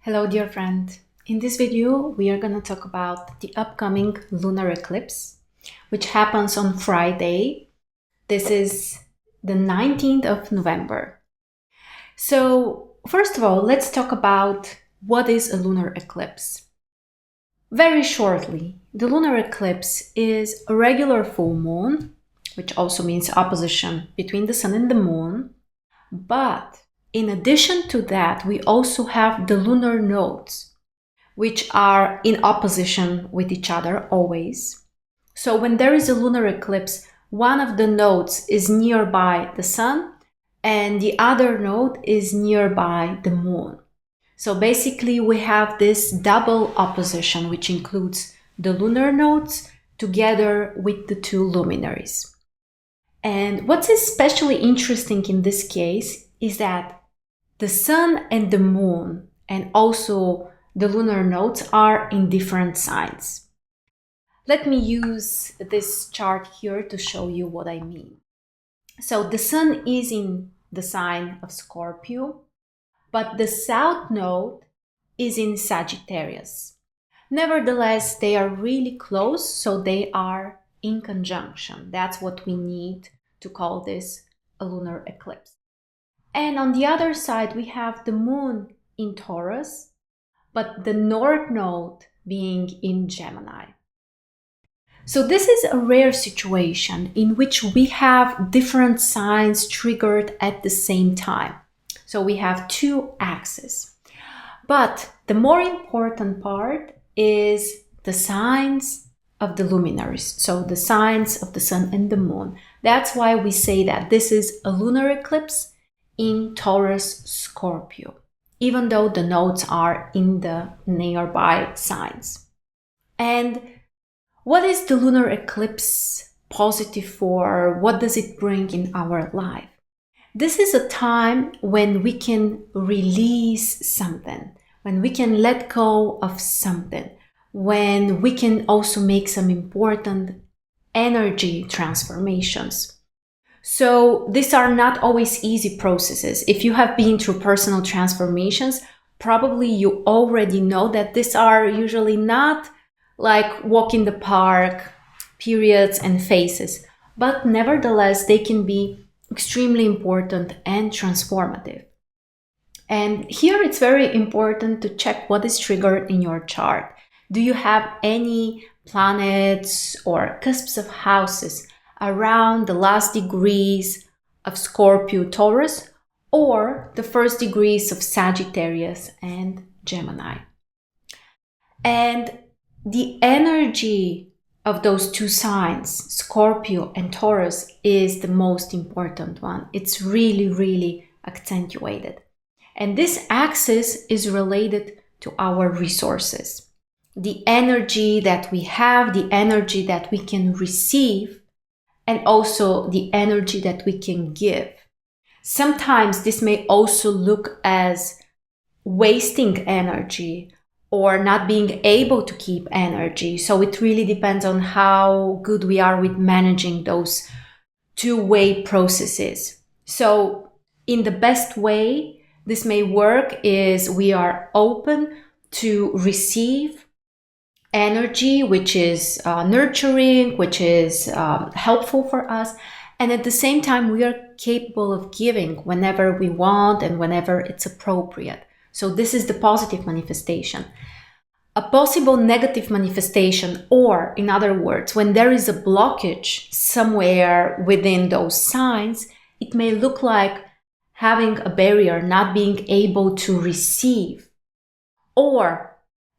Hello, dear friend. In this video, we are going to talk about the upcoming lunar eclipse, which happens on Friday. This is the 19th of November. So, first of all, let's talk about what is a lunar eclipse. Very shortly, the lunar eclipse is a regular full moon, which also means opposition between the sun and the moon, but in addition to that, we also have the lunar nodes, which are in opposition with each other always. So when there is a lunar eclipse, one of the nodes is nearby the sun and the other node is nearby the moon. So basically we have this double opposition, which includes the lunar nodes together with the two luminaries. And what's especially interesting in this case is that the sun and the moon and also the lunar nodes are in different signs. Let me use this chart here to show you what I mean. So the sun is in the sign of Scorpio, but the south node is in Sagittarius. Nevertheless, they are really close, so they are in conjunction. That's what we need to call this a lunar eclipse. And on the other side, we have the moon in Taurus, but the north node being in Gemini. So this is a rare situation in which we have different signs triggered at the same time. So we have two axes. But the more important part is the signs of the luminaries. So the signs of the sun and the moon. That's why we say that this is a lunar eclipse in Taurus-Scorpio, even though the nodes are in the nearby signs. And what is the lunar eclipse positive for? What does it bring in our life? This is a time when we can release something, when we can let go of something, when we can also make some important energy transformations. So these are not always easy processes. If you have been through personal transformations, probably you already know that these are usually not like walk in the park, periods and phases, but nevertheless, they can be extremely important and transformative. And here it's very important to check what is triggered in your chart. Do you have any planets or cusps of houses around the last degrees of Scorpio, Taurus, or the first degrees of Sagittarius and Gemini? And the energy of those two signs, Scorpio and Taurus, is the most important one. It's really, really accentuated. And this axis is related to our resources. The energy that we have, the energy that we can receive, and also the energy that we can give. Sometimes this may also look as wasting energy or not being able to keep energy. So it really depends on how good we are with managing those two-way processes. So in the best way this may work is we are open to receive energy, which is nurturing, which is helpful for us. And at the same time, we are capable of giving whenever we want and whenever it's appropriate. So this is the positive manifestation. A possible negative manifestation, or in other words, when there is a blockage somewhere within those signs, it may look like having a barrier, not being able to receive. Or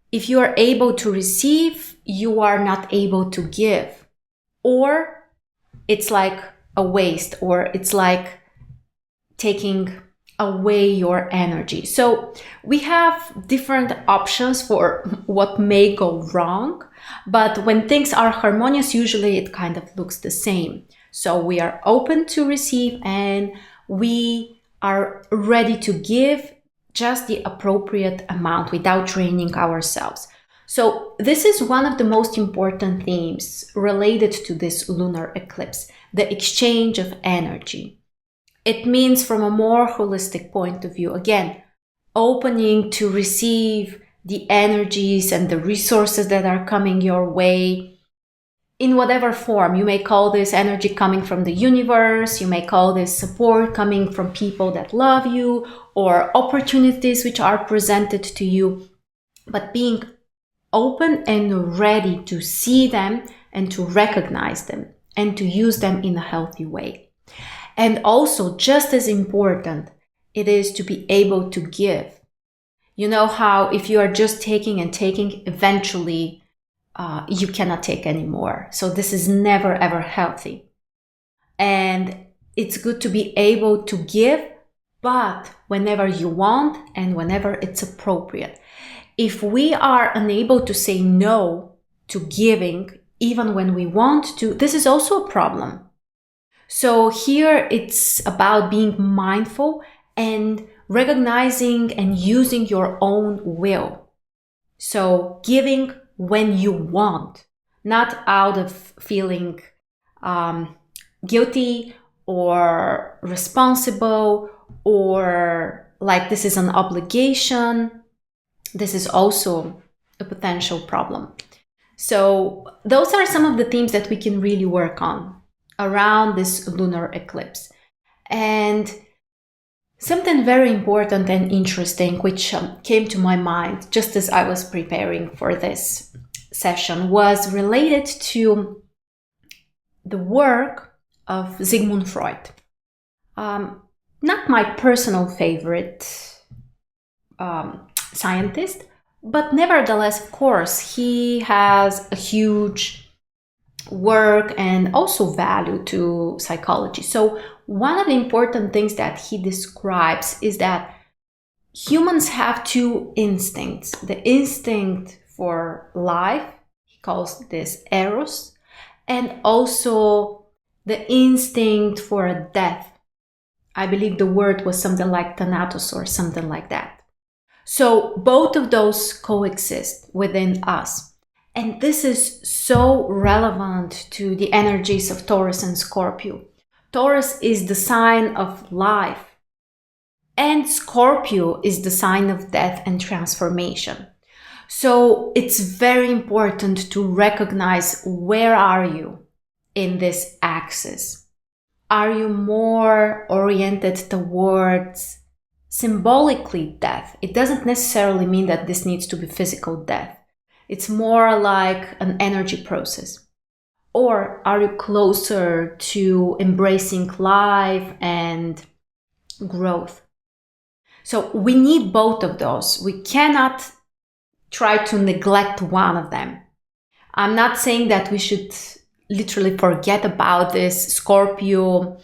if you are able to receive, you are not able to give. Or it's like a waste, or it's like taking away your energy. So we have different options for what may go wrong, but when things are harmonious, usually it kind of looks the same. So we are open to receive and we are ready to give just the appropriate amount without draining ourselves. So this is one of the most important themes related to this lunar eclipse, the exchange of energy. It means from a more holistic point of view, again, opening to receive the energies and the resources that are coming your way in whatever form. You may call this energy coming from the universe, you may call this support coming from people that love you, or opportunities which are presented to you, but being open and ready to see them and to recognize them and to use them in a healthy way. And also, just as important, it is to be able to give. You know how if you are just taking and taking, eventually you cannot take anymore. So this is never ever healthy. And it's good to be able to give, but whenever you want and whenever it's appropriate. If we are unable to say no to giving, even when we want to, this is also a problem. So here it's about being mindful and recognizing and using your own will. So giving when you want, not out of feeling guilty or responsible or like this is an obligation. This is also a potential problem. So those are some of the themes that we can really work on around this lunar eclipse. And something very important and interesting which came to my mind just as I was preparing for this session was related to the work of Sigmund Freud. Not my personal favorite scientist, but nevertheless, of course, he has a huge work and also value to psychology. So one of the important things that he describes is that humans have two instincts. The instinct for life, he calls this eros, and also the instinct for death. I believe the word was something like thanatos or something like that. So both of those coexist within us. And this is so relevant to the energies of Taurus and Scorpio. Taurus is the sign of life, and Scorpio is the sign of death and transformation. So it's very important to recognize where are you in this axis. Are you more oriented towards symbolically death? It doesn't necessarily mean that this needs to be physical death. It's more like an energy process. Or are you closer to embracing life and growth? So we need both of those. We cannot try to neglect one of them. I'm not saying that we should literally forget about this Scorpio,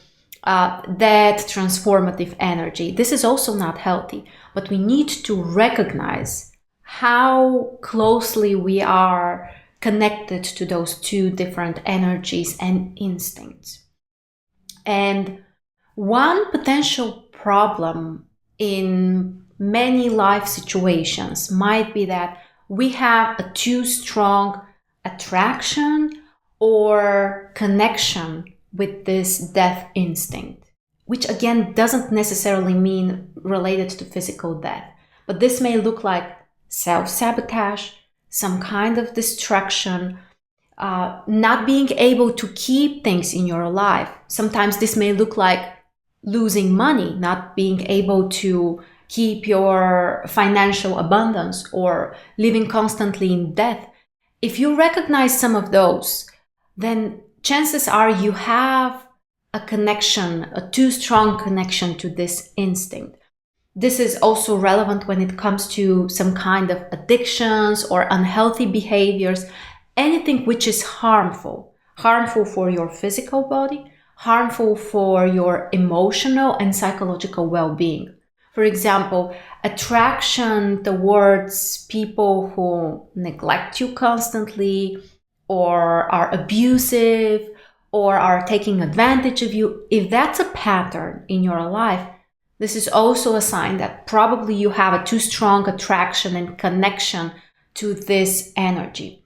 that transformative energy. This is also not healthy, but we need to recognize how closely we are connected to those two different energies and instincts. And one potential problem in many life situations might be that we have a too strong attraction or connection with this death instinct, which again doesn't necessarily mean related to physical death, but this may look like self-sabotage, some kind of destruction, not being able to keep things in your life. Sometimes this may look like losing money, not being able to keep your financial abundance, or living constantly in debt. If you recognize some of those, then chances are you have a connection, a too strong connection to this instinct. This is also relevant when it comes to some kind of addictions or unhealthy behaviors, anything which is harmful for your physical body, harmful for your emotional and psychological well-being. For example, attraction towards people who neglect you constantly, or are abusive, or are taking advantage of you. If that's a pattern in your life, this is also a sign that probably you have a too strong attraction and connection to this energy.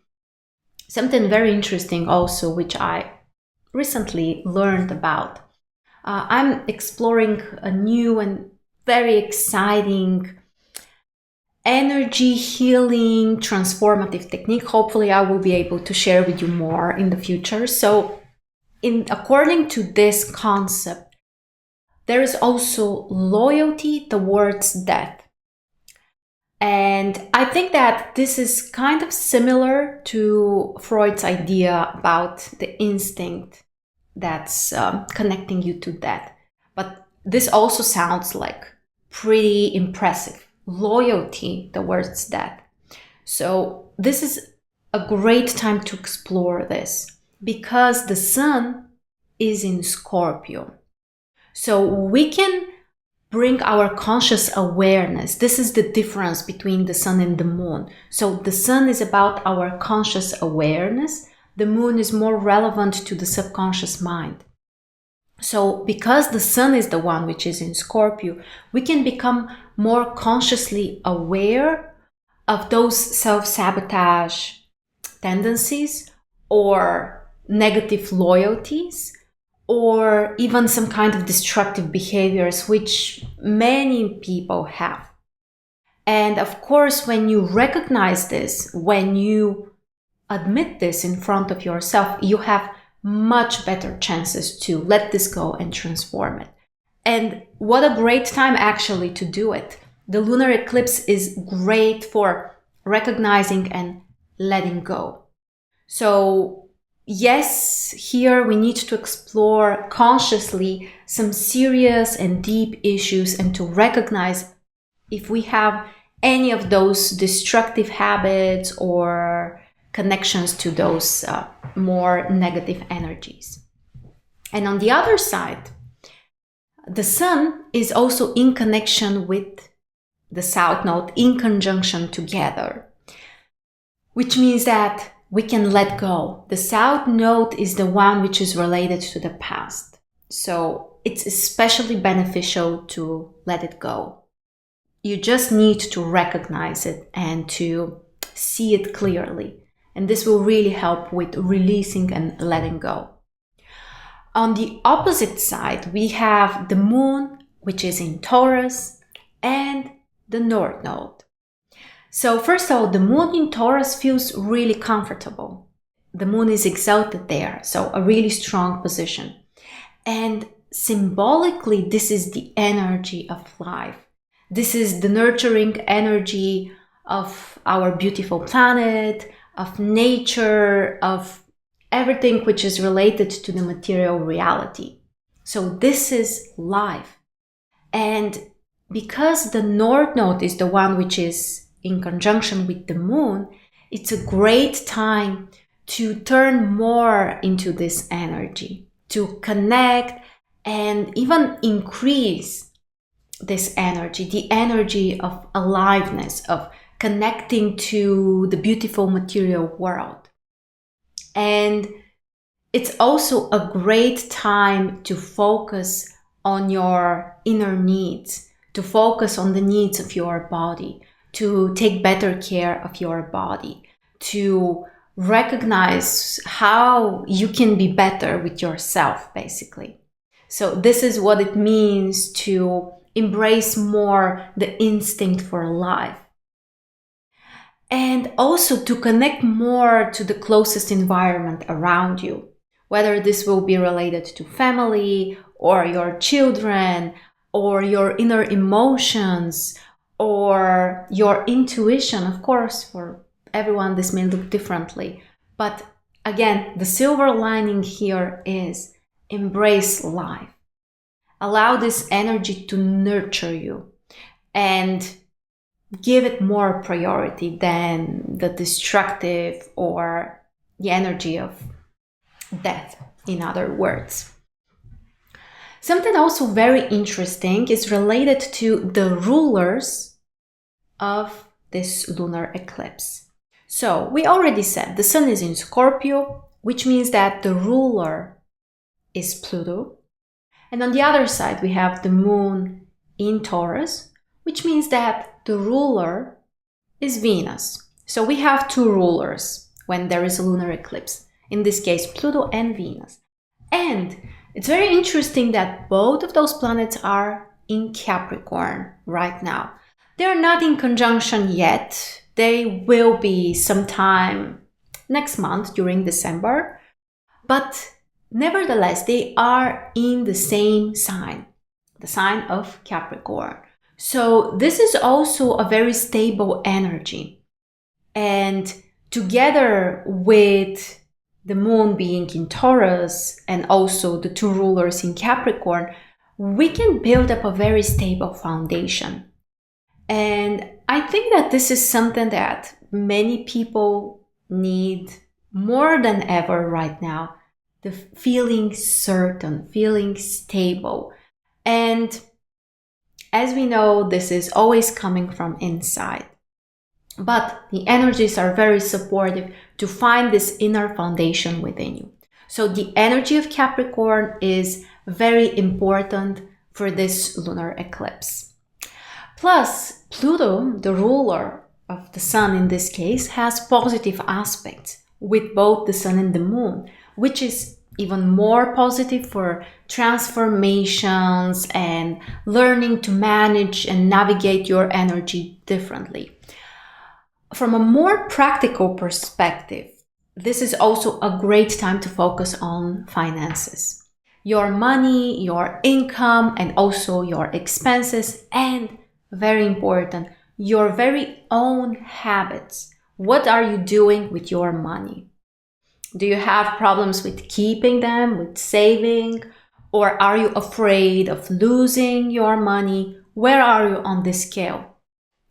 Something very interesting also, which I recently learned about. I'm exploring a new and very exciting energy healing transformative technique. Hopefully I will be able to share with you more in the future. So according to this concept, there is also loyalty towards death. And I think that this is kind of similar to Freud's idea about the instinct that's connecting you to death. But this also sounds like pretty impressive. Loyalty towards death. So this is a great time to explore this because the sun is in Scorpio. So we can bring our conscious awareness. This is the difference between the sun and the moon. So the sun is about our conscious awareness. The moon is more relevant to the subconscious mind. So because the sun is the one which is in Scorpio, we can become more consciously aware of those self-sabotage tendencies or negative loyalties, or even some kind of destructive behaviors, which many people have. And of course, when you recognize this, when you admit this in front of yourself, you have much better chances to let this go and transform it. And what a great time actually to do it. The lunar eclipse is great for recognizing and letting go. So yes, here we need to explore consciously some serious and deep issues and to recognize if we have any of those destructive habits or connections to those more negative energies. And on the other side, the sun is also in connection with the south node, in conjunction together, which means that we can let go. The south node is the one which is related to the past. So it's especially beneficial to let it go. You just need to recognize it and to see it clearly. And this will really help with releasing and letting go. On the opposite side, we have the moon, which is in Taurus, and the north node. So first of all, the moon in Taurus feels really comfortable. The moon is exalted there, so a really strong position. And symbolically, this is the energy of life. This is the nurturing energy of our beautiful planet, of nature, of everything which is related to the material reality. So this is life. And because the north node is the one which is in conjunction with the moon, it's a great time to turn more into this energy, to connect and even increase this energy, the energy of aliveness, of connecting to the beautiful material world. And it's also a great time to focus on your inner needs, to focus on the needs of your body, to take better care of your body, to recognize how you can be better with yourself, basically. So this is what it means to embrace more the instinct for life. And also to connect more to the closest environment around you, whether this will be related to family or your children or your inner emotions or your intuition. Of course, for everyone this may look differently. But again, the silver lining here is embrace life. Allow this energy to nurture you and give it more priority than the destructive or the energy of death, in other words. Something also very interesting is related to the rulers of this lunar eclipse. So we already said the sun is in Scorpio, which means that the ruler is Pluto. And on the other side, we have the moon in Taurus, which means that the ruler is Venus. So we have two rulers when there is a lunar eclipse. In this case, Pluto and Venus. And it's very interesting that both of those planets are in Capricorn right now. They're not in conjunction yet. They will be sometime next month during December, but nevertheless, they are in the same sign, the sign of Capricorn. So this is also a very stable energy. And together with the moon being in Taurus and also the two rulers in Capricorn, we can build up a very stable foundation. And I think that this is something that many people need more than ever right now. The feeling certain, feeling stable. And as we know, this is always coming from inside. But the energies are very supportive to find this inner foundation within you. So the energy of Capricorn is very important for this lunar eclipse. Plus, Pluto, the ruler of the sun in this case, has positive aspects with both the sun and the moon, which is even more positive for transformations and learning to manage and navigate your energy differently. From a more practical perspective, this is also a great time to focus on finances. Your money, your income, and also your expenses, and very important, your very own habits. What are you doing with your money? Do you have problems with keeping them, with saving? Or are you afraid of losing your money? Where are you on this scale?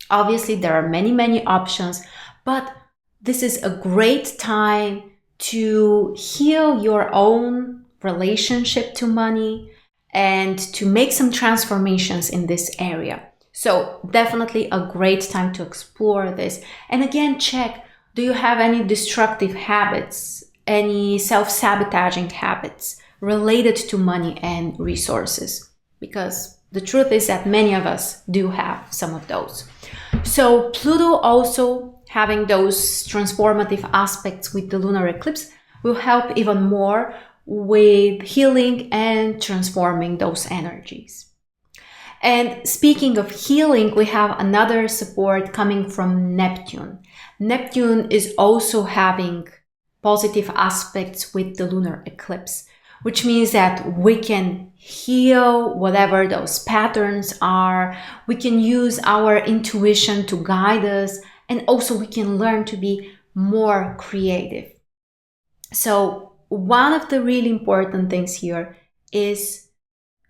Obviously, there are many options, but this is a great time to heal your own relationship to money and to make some transformations in this area. So definitely a great time to explore this. And again, check, do you have any destructive habits, any self-sabotaging habits related to money and resources? Because the truth is that many of us do have some of those. So Pluto also having those transformative aspects with the lunar eclipse will help even more with healing and transforming those energies. And speaking of healing, we have another support coming from Neptune. Neptune is also having positive aspects with the lunar eclipse, which means that we can heal whatever those patterns are. We can use our intuition to guide us, and also we can learn to be more creative. So one of the really important things here is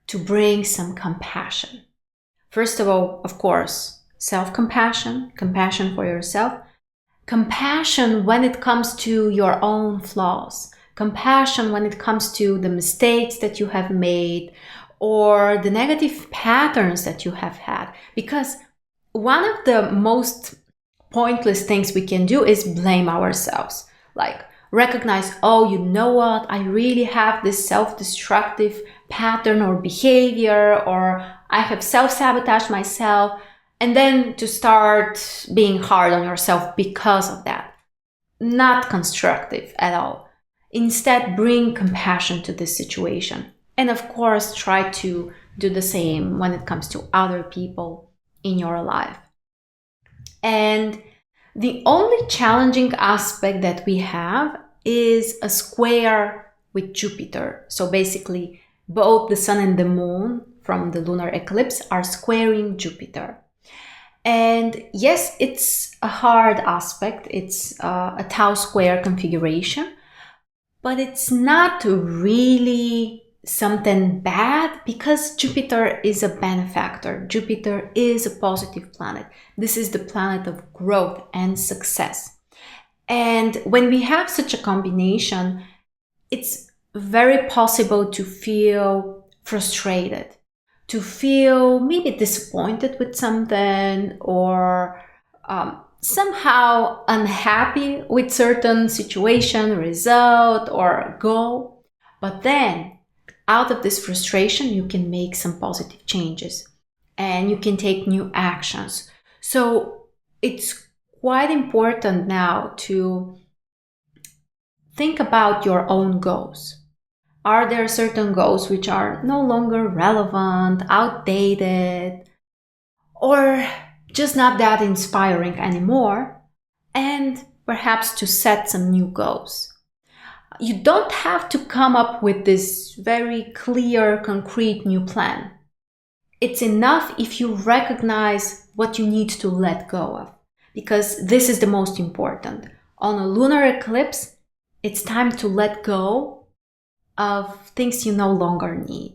to bring some compassion. First of all, of course, self-compassion, compassion for yourself, compassion when it comes to your own flaws, compassion when it comes to the mistakes that you have made or the negative patterns that you have had. Because one of the most pointless things we can do is blame ourselves. Like recognize, oh, you know what? I really have this self-destructive pattern or behavior, or I have self-sabotaged myself. And then to start being hard on yourself because of that. Not constructive at all. Instead, bring compassion to this situation. And of course, try to do the same when it comes to other people in your life. And the only challenging aspect that we have is a square with Jupiter. So basically, both the sun and the moon from the lunar eclipse are squaring Jupiter. And yes, it's a hard aspect. It's a Tau square configuration, but it's not really something bad because Jupiter is a benefactor. Jupiter is a positive planet. This is the planet of growth and success. And when we have such a combination, it's very possible to feel frustrated, to feel maybe disappointed with something or somehow unhappy with certain situation, result, or goal. But then out of this frustration, you can make some positive changes and you can take new actions. So it's quite important now to think about your own goals. Are there certain goals which are no longer relevant, outdated? Or just not that inspiring anymore, and perhaps to set some new goals. You don't have to come up with this very clear, concrete new plan. It's enough if you recognize what you need to let go of, because this is the most important. On a lunar eclipse, it's time to let go of things you no longer need.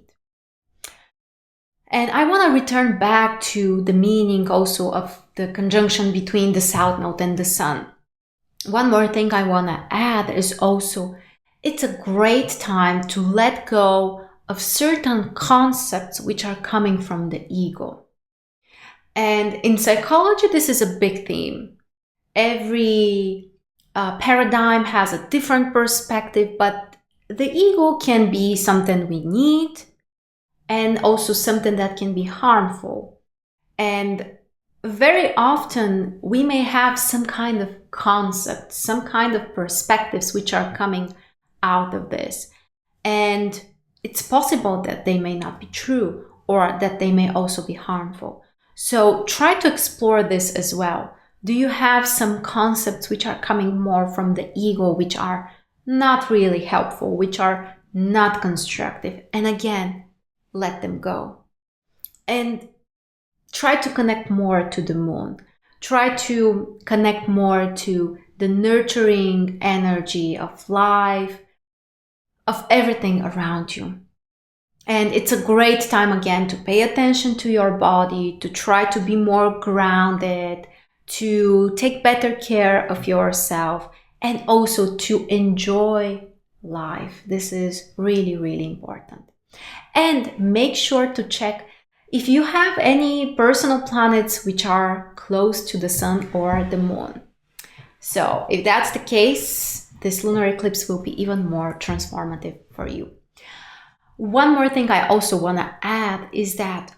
And I want to return back to the meaning also of the conjunction between the South Node and the Sun. One more thing I want to add is also, it's a great time to let go of certain concepts which are coming from the ego. And in psychology, this is a big theme. Every paradigm has a different perspective, but the ego can be something we need and also something that can be harmful. And very often we may have some kind of concept, some kind of perspectives which are coming out of this. And it's possible that they may not be true or that they may also be harmful. So try to explore this as well. Do you have some concepts which are coming more from the ego, which are not really helpful, which are not constructive? And again, let them go. And try to connect more to the moon. Try to connect more to the nurturing energy of life, of everything around you. And it's a great time again to pay attention to your body, to try to be more grounded, to take better care of yourself, and also to enjoy life. This is really, really important. And make sure to check if you have any personal planets which are close to the sun or the moon. So if that's the case, this lunar eclipse will be even more transformative for you. One more thing I also want to add is that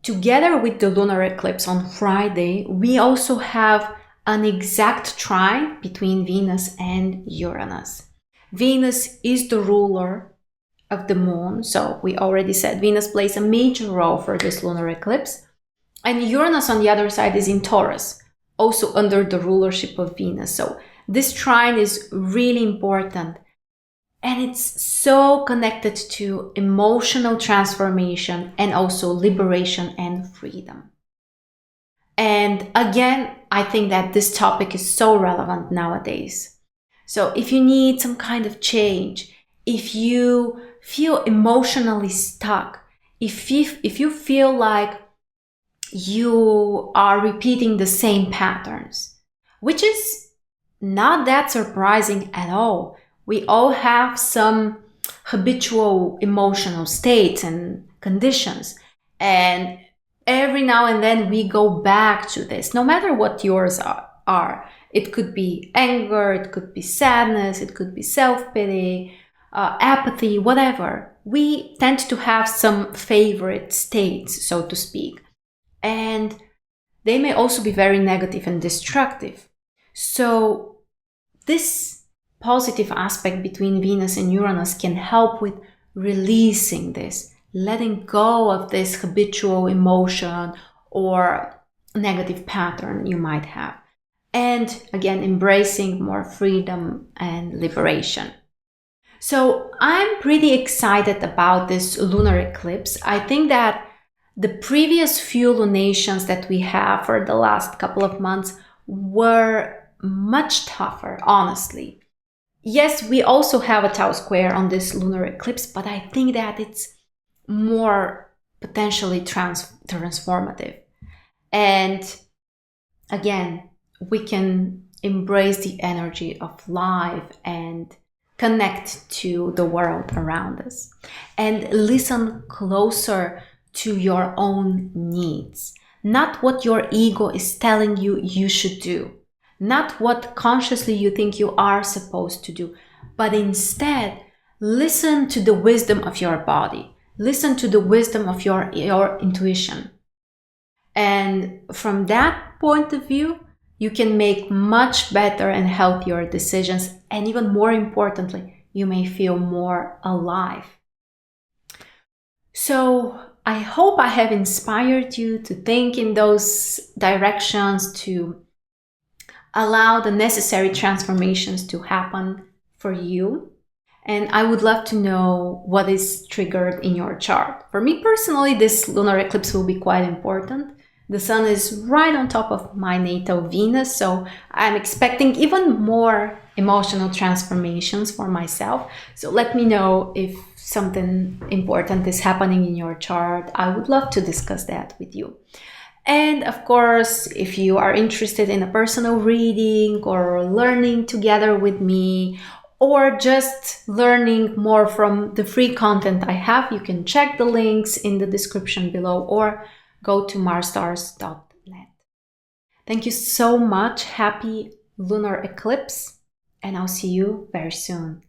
together with the lunar eclipse on Friday, we also have an exact trine between Venus and Uranus. Venus is the ruler of the moon, so we already said Venus plays a major role for this lunar eclipse. And Uranus on the other side is in Taurus, also under the rulership of Venus. So this trine is really important. And it's so connected to emotional transformation and also liberation and freedom. And again, I think that this topic is so relevant nowadays. So if you need some kind of change, if you feel emotionally stuck, if you feel like you are repeating the same patterns, which is not that surprising at all. We all have some habitual emotional states and conditions. And every now and then we go back to this, no matter what yours are. It could be anger, it could be sadness, it could be self-pity, apathy, whatever. We tend to have some favorite states, so to speak. And they may also be very negative and destructive. So this positive aspect between Venus and Uranus can help with releasing this, letting go of this habitual emotion or negative pattern you might have. And again, embracing more freedom and liberation. So I'm pretty excited about this lunar eclipse. I think that the previous few lunations that we have for the last couple of months were much tougher, honestly. Yes, we also have a Tau square on this lunar eclipse, but I think that it's more potentially transformative. And again, we can embrace the energy of life and connect to the world around us and listen closer to your own needs, not what your ego is telling you you should do. Not what consciously you think you are supposed to do, but instead listen to the wisdom of your body. Listen to the wisdom of your intuition. And from that point of view, you can make much better and healthier decisions. And even more importantly, you may feel more alive. So I hope I have inspired you to think in those directions, to allow the necessary transformations to happen for you. And I would love to know what is triggered in your chart. For me personally, this lunar eclipse will be quite important. The sun is right on top of my natal Venus, so I'm expecting even more emotional transformations for myself. So let me know if something important is happening in your chart. I would love to discuss that with you. And of course, if you are interested in a personal reading or learning together with me, or just learning more from the free content I have, you can check the links in the description below or go to marstars.net. Thank you so much. Happy lunar eclipse, and I'll see you very soon.